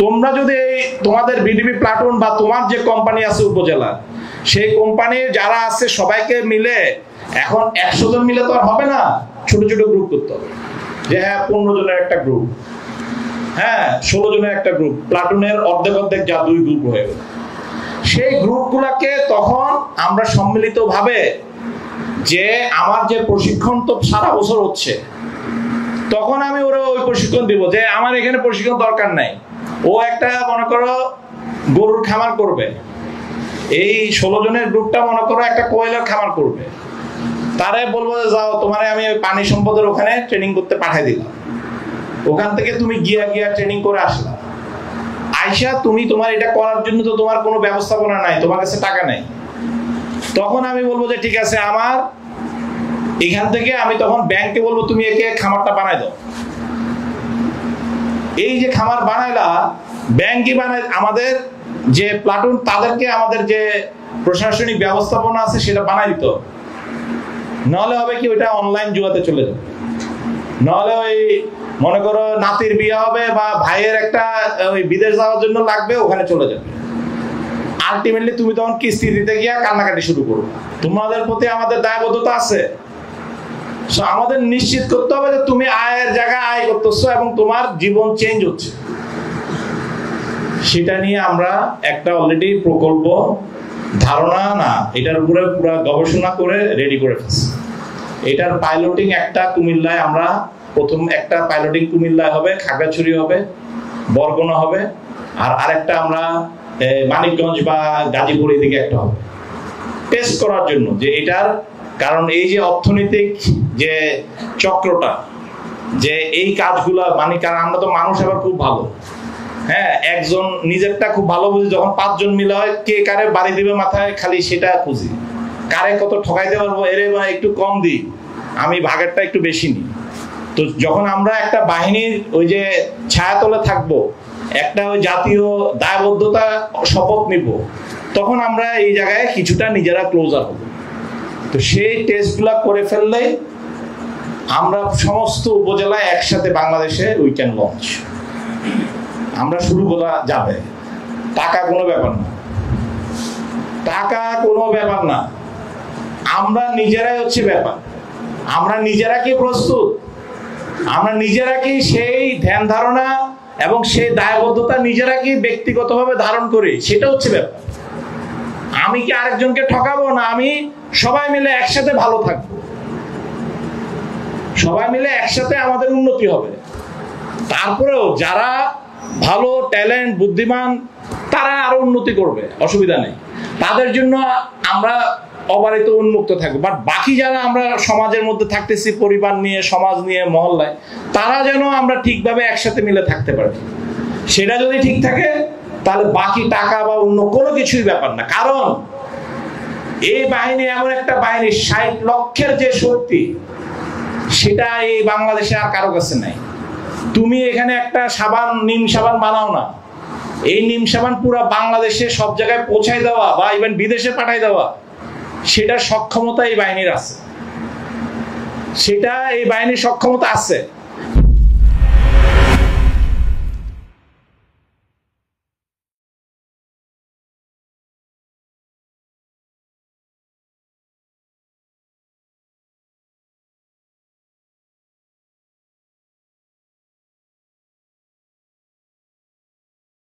তোমরা যদি তোমাদের বিডিপি প্লাটুন বা তোমার যে কোম্পানি আছে উপজেলা, সেই কোম্পানির যারা আছে সবাইকে মিলে, এখন 100 জন মিলে তো আর হবে না, ছোট ছোট গ্রুপ করতে হবে। যে হ্যাঁ 15 জনের একটা গ্রুপ, হ্যাঁ 16 জনের একটা গ্রুপ, প্লাটুনের অর্ধেক অর্ধেক যা 2 গ্রুপ হয়ে গেল। সেই গ্রুপগুলোকে তখন আমরা সম্মিলিতভাবে, যে আমার যে প্রশিক্ষণ তো সারা বছর হচ্ছে, তখন আমি ওরা ওই প্রশিক্ষণ দিব যে আমার এখানে প্রশিক্ষণ দরকার নাই। ও একটা মনে করো গরুর খামার করবে, এই 16 জনের গ্রুপটা মনে করো একটা কোয়েলের খামার করবে, তারে বলবো যে যাও তোমারে আমি পানি সম্পদের ওখানে ট্রেনিং করতে পাঠিয়ে দিলাম, ওখান থেকে তুমি গিয়া ট্রেনিং করে আসলা, আইসা তুমি তোমার এটা করার জন্য তো তোমার কোনো ব্যবস্থাপনা নাই, তোমার কাছে টাকা নাই। তখন আমি বলবো যে ঠিক আছে, আমার এখান থেকে আমি তখন ব্যাংকে বলবো তুমি একে খামারটা বানাই দাও। এই যে খামার বানাইলা, ব্যাংকই বানাই, আমাদের যে প্লাটুন তাদেরকে আমাদের যে প্রশাসনিক ব্যবস্থাপনা আছে সেটা বানাই দিত। নাহলে হবে কি, ওইটা অনলাইন জুয়াতে চলে যাবে। নাহলে ওই মনে করো নাতির বিয়ে হবে বা ভাইয়ের একটা ওই বিদেশ যাওয়ার জন্য লাগবে, ওখানে চলে যাবে। আলটিমেটলি তুমি তখন কিস্তি দিতে গিয়া কান্নাকাটি শুরু করবে। তোমাদের প্রতি আমাদের দায়বদ্ধতা আছে। আমাদের নিশ্চিত করতে হবে যে তুমি আয়ের জায়গায় আয় করতেছো এবং তোমার জীবন চেঞ্জ হচ্ছে। সেটা নিয়ে আমরা একটা অলরেডি প্রকল্প, ধারণা না, এটার উপরে পুরো গবেষণা করে রেডি করে ফেলছি। এটার পাইলটিং একটা কুমিল্লায়, আমরা প্রথম একটা পাইলটিং কুমিল্লায় হবে, খাগড়াছড়ি হবে, বরগুনা হবে, আর আরেকটা আমরা মানিকগঞ্জ বা গাজীপুর এদিকে একটা হবে, টেস্ট করার জন্য যে এটার, কারণ এই যে অর্থনৈতিক যে চক্রটা, যে এই কাজগুলা মানে, কারণ আমরা তো মানুষ আবার খুব ভালো, হ্যাঁ একজন নিজেরটা খুব ভালো বুঝি, যখন 5 জন মিলে হয় কে কারে বাড়ি দিবে মাথায় খালি সেটা খুঁজি, কারে কত ঠকাইতে পারবো, এরে বা একটু কম দিই, আমি ভাগেরটা একটু বেশি নিই। তো যখন আমরা একটা বাহিনীর ওই যে ছায়াতলে থাকবো, একটা ওই জাতীয় দায়বদ্ধতা শপথ নিব, তখন আমরা এই জায়গায় কিছুটা নিজেরা ক্লোজার হব। তো সেই টেস্টগুলা করে ফেললে আমরা সমস্ত উপজেলায় একসাথে বাংলাদেশে উই ক্যান লঞ্চ, আমরা শুরু করা যাবে। টাকা কোনো ব্যাপার না, টাকা কোনো ব্যাপার না, আমরা নিজেরাই হচ্ছে ব্যাপার। আমরা নিজেরা কি প্রস্তুত, আমরা নিজেরা কি সেই ধ্যান ধারণা এবং সেই দায়বদ্ধতা নিজেরা কি ব্যক্তিগতভাবে ধারণ করি, সেটা হচ্ছে ব্যাপার। আমি কি আরেকজনকে ঠকাবো না, আমি সবাই মিলে একসাথে ভালো থাকবো, সবাই মিলে একসাথে আমাদের উন্নতি হবে। তারপরেও যারা ভালো ট্যালেন্ট বুদ্ধিমান তারা আরো উন্নতি করবে, অসুবিধা নেই, তাদের জন্য আমরা অবারিত উন্মুক্ত থাকবো। বাট বাকি যারা আমরা সমাজের মধ্যে থাকতেছি, পরিবার নিয়ে, সমাজ নিয়ে, মহল্লায়, তারা যেন আমরা ঠিকভাবে একসাথে মিলে থাকতে পারি। সেটা যদি ঠিক থাকে তাহলে বাকি টাকা বা অন্য কোনো কিছুই ব্যাপার না। কারণ এই বাহিনী এমন একটা বাহিনী, 60 লক্ষের যে শক্তি, সেটা এই বাংলাদেশে আর কারো কাছে নাই। তুমি এখানে একটা সাবান, নিম সাবান বানাও না, এই নিম সাবান পুরো বাংলাদেশে সব জায়গায় পৌঁছায় দেওয়া বা ইভেন বিদেশে পাঠায় দেওয়া, সেটা সক্ষমতা এই বাহিনীর আছে, সেটা এই বাহিনীর সক্ষমতা আছে।